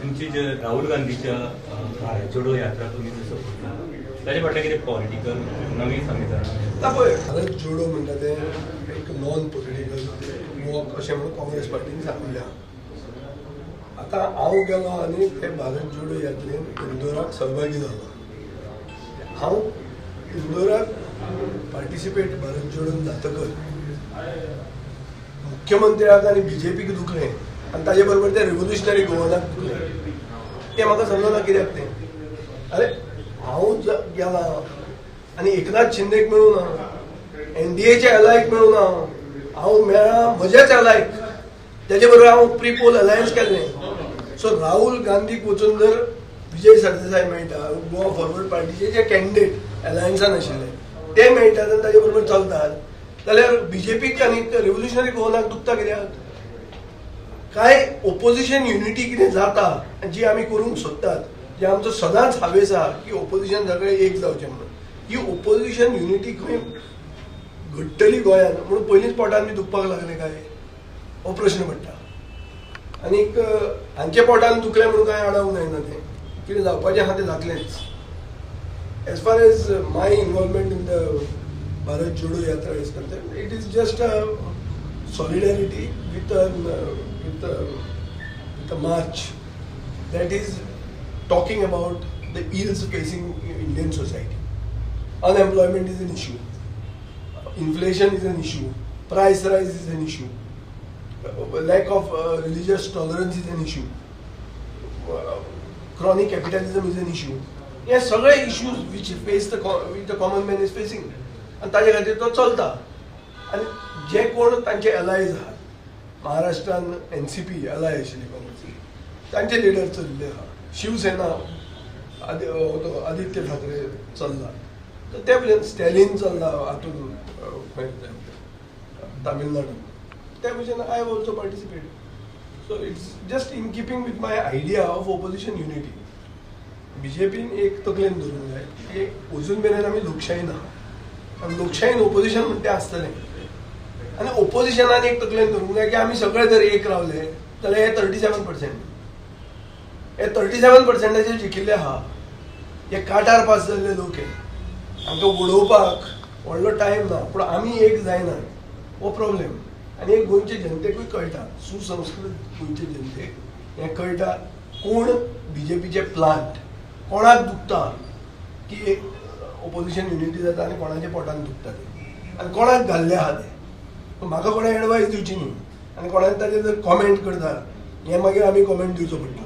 तुमची जे राहुल गांधीच्या भारत जोडो यात्रा तुम्ही जसं ताजे फाटल्यान कितें पॉलिटिकल नवी संविधान भारत जोडो म्हणटा ते एक नॉन पॉलिटिकल वॉक अशें म्हणून काँग्रेस पार्टीन सांगल्या. आतां हांव गेलो आनी ते भारत जोडो यात्रेन इंदोराक सहभागी जालो. हांव इंदोराक पार्टिसिपेट भारत जोडोन जातकच मुख्यमंत्र्याक आनी BJPक दुखलें आनी ताजे बरोबर ते रेव्होल्युशनरी गोवनाक दुखलें. ते म्हाका समजना कित्याक तें. अरे हांव गेला आनी एकनाथ शिंदेक मेळूं ना, NDAचे एलायक मेळूं ना, हांव मेळ्ळा म्हजेच एलायक तेजे बरोबर हांव प्री पोल अलायन्स केल्लें. सो राहुल गांधीक वचून जर विजय सरदेसाय मेळटा, गोवा फॉरवर्ड पार्टीचे जे कॅन्डिडेट अलायन्सान आशिल्ले ते मेळटात आनी ताजे बरोबर चलतात, जाल्यार BJPक आनी रेव्होल्युशनरी गोवनाक दुखता कित्याक? काय ओपोजिशन युनिटी कितें जाता जी आमी करूंक सोदतात, जे आमचो सदांच हावेस आहा की ओपोजिशन सगळे एक जावचें म्हणून, ही ओपोजिशन युनिटी खंय घडटली गोंयान म्हणून पयलींच पोटान बी दुखपाक लागले काय? हो प्रश्न पडटा. आनीक हांचे पोटान दुखलें म्हणून काय अडवंक जायना. तें कितें जावपाचें आहा तें जातलेंच. As far as my involvement in the Bharat Jodo Yatra is concern, it is just a solidarity with a march that is talking about the ills facing Indian society. Unemployment is an issue, inflation is an issue, price rise is an issue, lack of religious tolerance is an issue, chronic capitalism is an issue. Yes, सगळे issues which the common man is facing, and ताजे खातीर तो चलता. आनी जे कोण तांचे एलायज आहात, महाराष्ट्रान NCP एलाय आशिल्ली काँग्रेसी, तांचे लिडर चल्ले आहा. शिवसेना आदित्य ठाकरे चल्ला, तर ते भशेन स्टॅलिन चल्ला हातून तामिळनाडून. त्या भशेन I have also participate. So it's just in keeping with my idea of opposition unity. BJPन एक तकलेन धरूंक जाय की अजून मेरेन आमी लोकशायेन आहा, आनी लोकशायेन ओपोजिशन म्हणटा तें आसतलें. आनी ओपोजिशनान एक तकलेन धरूंक जाय की आमी सगळे जर एक रावले जाल्यार हे 37%, हे 37%चे जिखिल्ले आहा, हे काटार पास जाल्ले लोक हे, हांकां उडोवपाक व्हडलो टायम ना, पूण आमी एक जायना हो प्रॉब्लेम. आनी एक गोंयचे जनतेकूय कळटा, सुसंस्कृत गोंयचे जनतेक हें कळटा कोण BJPचे प्लांट, कोणाक दुखता की ओपोजिशन युनिटी जाता आनी कोणाच्या पोटान दुखता ते, आनी कोणाक घाल्ले आहा ते. म्हाका कोणें एडवायस दिवची न्ही, आनी कोणाक ताजेर जर कॉमेंट करता हें मागीर आमी कॉमेंट दिवचो पडटलो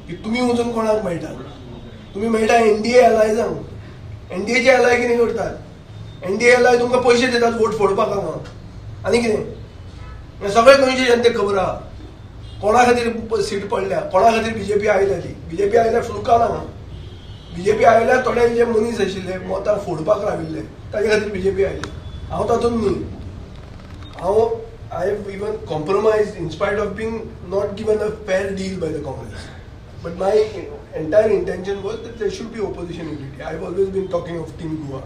की तुमी वचून कोणाक मेळटा. तुमी मेळटा NDA एलायजांक, NDAचे एलाय कितें करतात? NDA एलाय तुमकां पयशे दितात वोट फोडपाक हांगा, आनी कितें? हें सगळें गोंयचे जनतेक खबर आहा. कोणा खातीर सीट पडल्या, कोणा खातीर BJP आयल्या. ती BJP आयल्यार फुलका ना. BJP आयल्यार थोडे जे मनीस आशिल्ले मोतां फोडपाक राविल्ले ताजे खातीर BJP आयले. हांव तातूंत न्ही. I have even compromised in spite of being not given a fair deal by the Congress. But my entire intention was that there should be opposition unity. I have always been talking of Team Goa,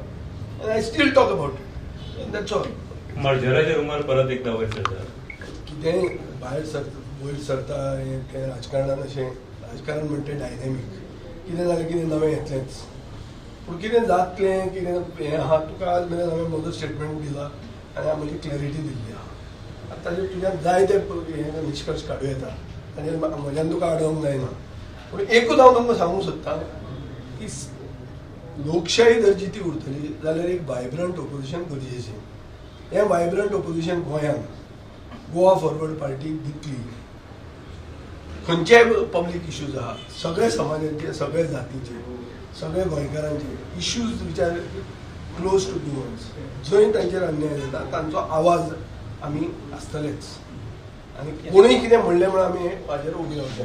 and I still talk about it. And that's all. मर्जराच्या रुमार परत एकदा वयर सरता. कितें भायर वयर सरता हें राजकारणान अशें, राजकारण म्हणटा डायनॅमीक. कितें जालें कितें नवें येतलेंच. पूण कितें जातलें कितें हें आहा तुका आज मेरेन हांवें म्हजो स्टेटमेंट दिला आनी हांवें म्हजी क्लॅरिटी दिल्ली आहा. आतां ताजेर तुज्यान जाय ते हे निश्कर्श काडूं येता, ताजेर म्हज्यान तुका अडोवंक जायना. पूण एकूच हांव तुमकां सांगूंक सोदतां की लोकशाही जर जिती उरतली जाल्यार एक वायब्रंट ओपोजिशन गरजेचें. हें वायब्रंट ओपोजिशन गोंयान गोवा फॉरवर्ड पार्टी दितली. खंयचेय पब्लीक इश्यूज आहा, सगळे समाजाचे, सगळे जातीचे, सगळे गोंयकारांचे issues which are close to doors, जंय तांचेर अन्याय जाता तांचो आवाज आमी आसतलेच. आनी कोणूय कितें म्हणलें म्हणून आमी हाजेर उबी रावचे.